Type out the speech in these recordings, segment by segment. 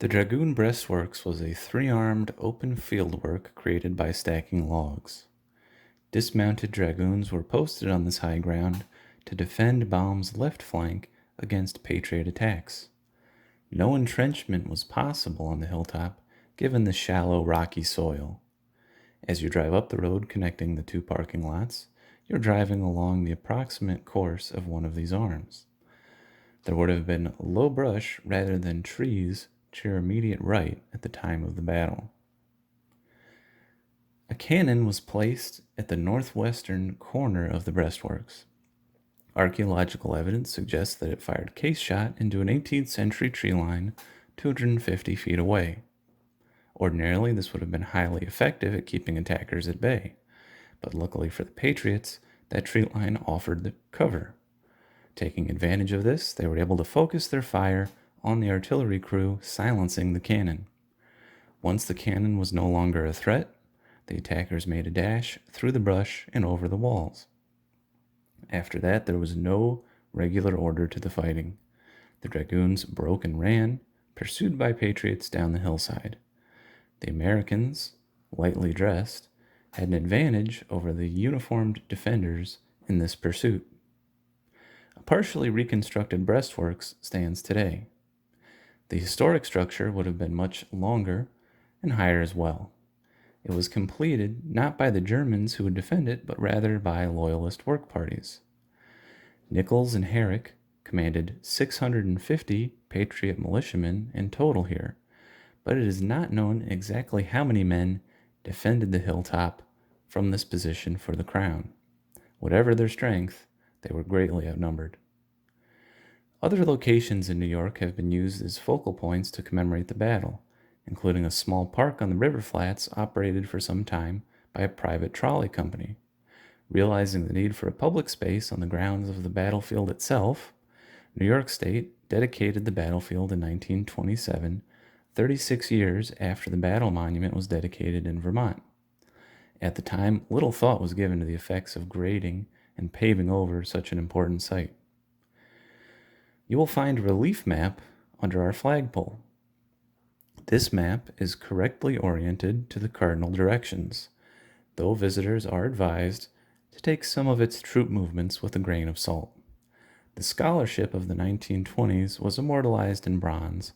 The Dragoon Breastworks was a three-armed open fieldwork created by stacking logs. Dismounted dragoons were posted on this high ground to defend Baum's left flank against Patriot attacks. No entrenchment was possible on the hilltop given the shallow, rocky soil. As you drive up the road connecting the two parking lots, you're driving along the approximate course of one of these arms. There would have been low brush rather than trees to your immediate right at the time of the battle. A cannon was placed at the northwestern corner of the breastworks. Archaeological evidence suggests that it fired case shot into an 18th century tree line 250 feet away. Ordinarily, this would have been highly effective at keeping attackers at bay, but luckily for the Patriots, that tree line offered the cover. Taking advantage of this, they were able to focus their fire on the artillery crew, silencing the cannon. Once the cannon was no longer a threat, the attackers made a dash through the brush and over the walls. After that, there was no regular order to the fighting. The dragoons broke and ran, pursued by Patriots down the hillside. The Americans, lightly dressed, had an advantage over the uniformed defenders in this pursuit. A partially reconstructed breastworks stands today. The historic structure would have been much longer and higher as well. It was completed not by the Germans who would defend it, but rather by loyalist work parties. Nichols and Herrick commanded 650 Patriot militiamen in total here, but it is not known exactly how many men defended the hilltop from this position for the crown. Whatever their strength, they were greatly outnumbered. Other locations in New York have been used as focal points to commemorate the battle, including a small park on the river flats operated for some time by a private trolley company. Realizing the need for a public space on the grounds of the battlefield itself, New York State dedicated the battlefield in 1927, 36 years after the battle monument was dedicated in Vermont. At the time, little thought was given to the effects of grading and paving over such an important site. You will find a relief map under our flagpole. This map is correctly oriented to the cardinal directions, though visitors are advised to take some of its troop movements with a grain of salt. The scholarship of the 1920s was immortalized in bronze,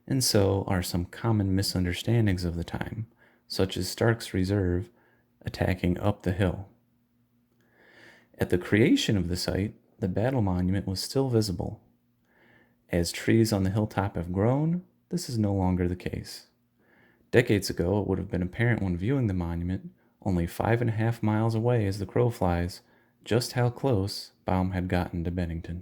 and so are some common misunderstandings of the time, such as Stark's reserve attacking up the hill. At the creation of the site, the battle monument was still visible. As trees on the hilltop have grown, this is no longer the case. Decades ago, it would have been apparent when viewing the monument, only 5.5 miles away as the crow flies, just how close Baum had gotten to Bennington.